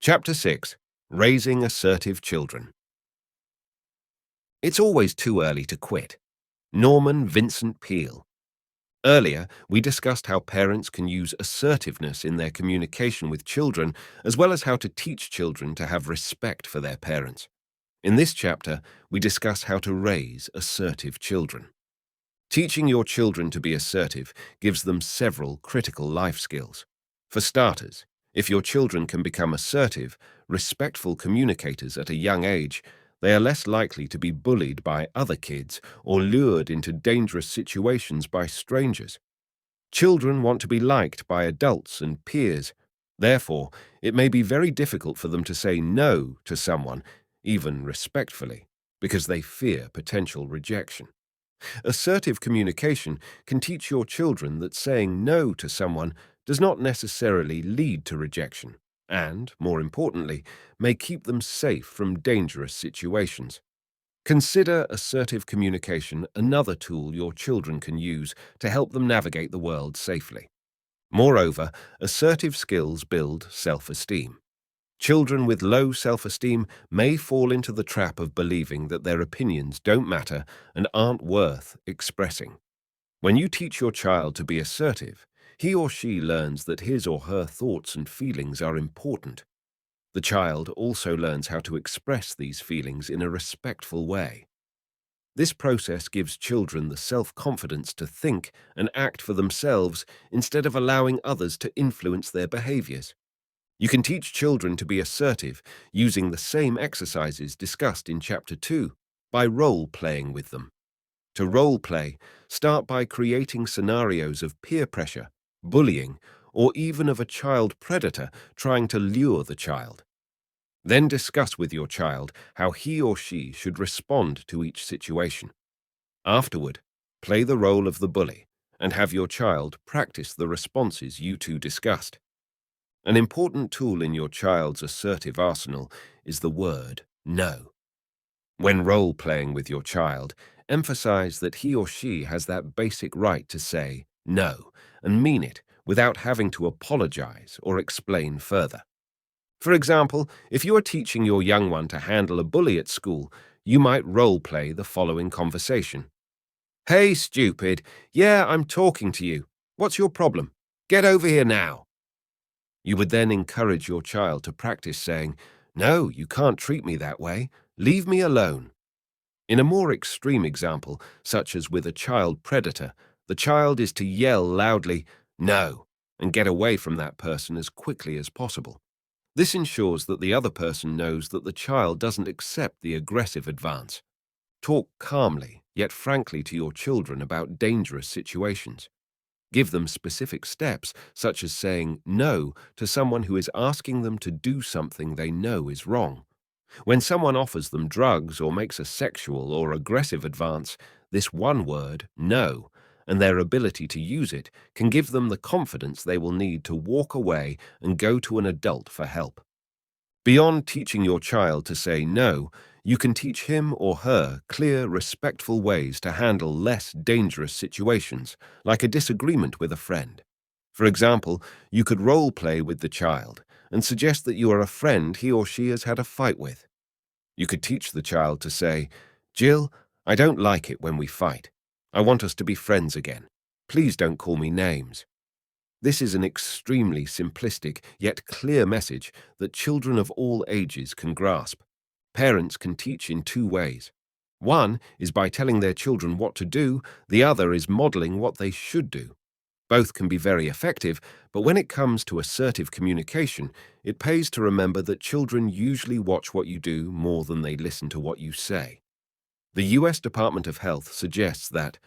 Chapter 6. Raising Assertive Children. It's always too early to quit. Norman Vincent Peale. Earlier, we discussed how parents can use assertiveness in their communication with children, as well as how to teach children to have respect for their parents. In this chapter, we discuss how to raise assertive children. Teaching your children to be assertive gives them several critical life skills. For starters, if your children can become assertive, respectful communicators at a young age, they are less likely to be bullied by other kids or lured into dangerous situations by strangers. Children want to be liked by adults and peers. Therefore, it may be very difficult for them to say no to someone, even respectfully, because they fear potential rejection. Assertive communication can teach your children that saying no to someone does not necessarily lead to rejection and, more importantly, may keep them safe from dangerous situations. Consider assertive communication another tool your children can use to help them navigate the world safely. Moreover, assertive skills build self-esteem. Children with low self-esteem may fall into the trap of believing that their opinions don't matter and aren't worth expressing. When you teach your child to be assertive, he or she learns that his or her thoughts and feelings are important. The child also learns how to express these feelings in a respectful way. This process gives children the self-confidence to think and act for themselves instead of allowing others to influence their behaviors. You can teach children to be assertive using the same exercises discussed in Chapter 2 by role-playing with them. To role-play, start by creating scenarios of peer pressure, bullying, or even of a child predator trying to lure the child. Then discuss with your child how he or she should respond to each situation. Afterward, play the role of the bully and have your child practice the responses you two discussed. An important tool in your child's assertive arsenal is the word no. When role-playing with your child, emphasize that he or she has that basic right to say no and mean it without having to apologize or explain further. For example, if you are teaching your young one to handle a bully at school, you might role-play the following conversation. Hey, stupid. Yeah, I'm talking to you. What's your problem? Get over here now. You would then encourage your child to practice saying, no, you can't treat me that way. Leave me alone. In a more extreme example, such as with a child predator, the child is to yell loudly, no, and get away from that person as quickly as possible. This ensures that the other person knows that the child doesn't accept the aggressive advance. Talk calmly, yet frankly to your children about dangerous situations. Give them specific steps, such as saying no to someone who is asking them to do something they know is wrong. When someone offers them drugs or makes a sexual or aggressive advance, this one word, no, and their ability to use it can give them the confidence they will need to walk away and go to an adult for help. Beyond teaching your child to say no, you can teach him or her clear, respectful ways to handle less dangerous situations, like a disagreement with a friend. For example, you could role-play with the child and suggest that you are a friend he or she has had a fight with. You could teach the child to say, Jill, I don't like it when we fight. I want us to be friends again. Please don't call me names. This is an extremely simplistic yet clear message that children of all ages can grasp. Parents can teach in two ways. One is by telling their children what to do, the other is modeling what they should do. Both can be very effective, but when it comes to assertive communication, it pays to remember that children usually watch what you do more than they listen to what you say. The U.S. Department of Health suggests that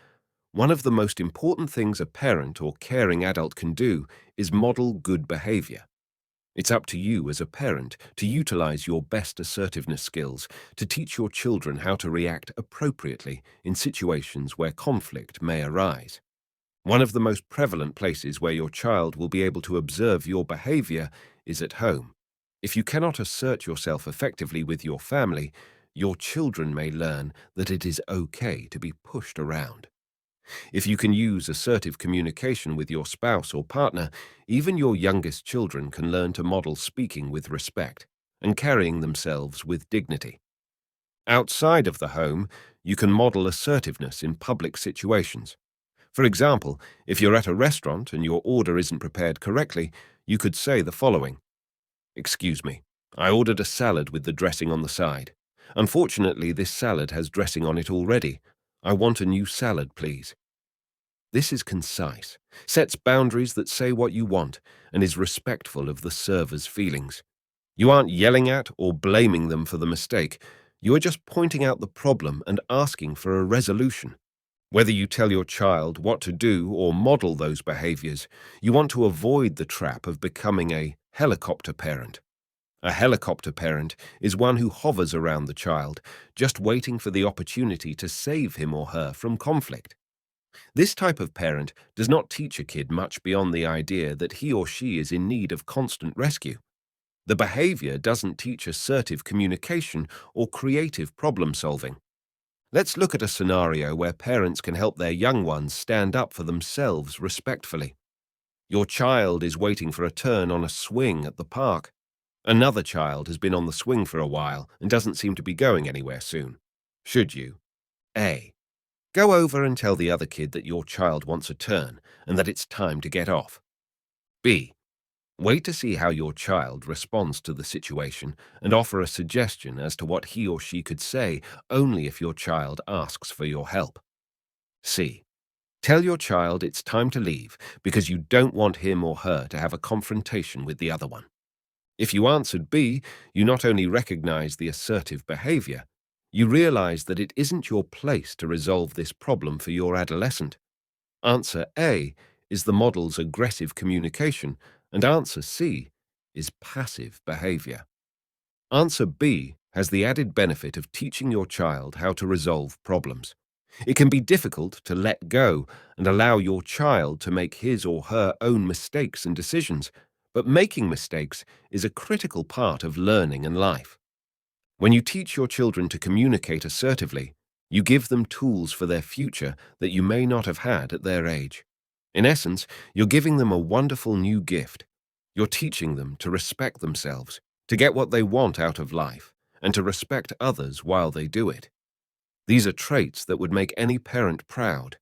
one of the most important things a parent or caring adult can do is model good behavior. It's up to you as a parent to utilize your best assertiveness skills to teach your children how to react appropriately in situations where conflict may arise. One of the most prevalent places where your child will be able to observe your behavior is at home. If you cannot assert yourself effectively with your family, your children may learn that it is okay to be pushed around. If you can use assertive communication with your spouse or partner, even your youngest children can learn to model speaking with respect and carrying themselves with dignity. Outside of the home, you can model assertiveness in public situations. For example, if you're at a restaurant and your order isn't prepared correctly, you could say the following: "Excuse me, I ordered a salad with the dressing on the side. Unfortunately, this salad has dressing on it already. I want a new salad, please." This is concise, sets boundaries that say what you want, and is respectful of the server's feelings. You aren't yelling at or blaming them for the mistake. You are just pointing out the problem and asking for a resolution. Whether you tell your child what to do or model those behaviors, you want to avoid the trap of becoming a helicopter parent. A helicopter parent is one who hovers around the child, just waiting for the opportunity to save him or her from conflict. This type of parent does not teach a kid much beyond the idea that he or she is in need of constant rescue. The behavior doesn't teach assertive communication or creative problem solving. Let's look at a scenario where parents can help their young ones stand up for themselves respectfully. Your child is waiting for a turn on a swing at the park. Another child has been on the swing for a while and doesn't seem to be going anywhere soon. Should you: A. Go over and tell the other kid that your child wants a turn and that it's time to get off? B. Wait to see how your child responds to the situation and offer a suggestion as to what he or she could say only if your child asks for your help? C. Tell your child it's time to leave because you don't want him or her to have a confrontation with the other one. If you answered B, you not only recognize the assertive behavior, you realize that it isn't your place to resolve this problem for your adolescent. Answer A is the model's aggressive communication, and answer C is passive behavior. Answer B has the added benefit of teaching your child how to resolve problems. It can be difficult to let go and allow your child to make his or her own mistakes and decisions, but making mistakes is a critical part of learning and life. When you teach your children to communicate assertively, you give them tools for their future that you may not have had at their age. In essence, you're giving them a wonderful new gift. You're teaching them to respect themselves, to get what they want out of life, and to respect others while they do it. These are traits that would make any parent proud.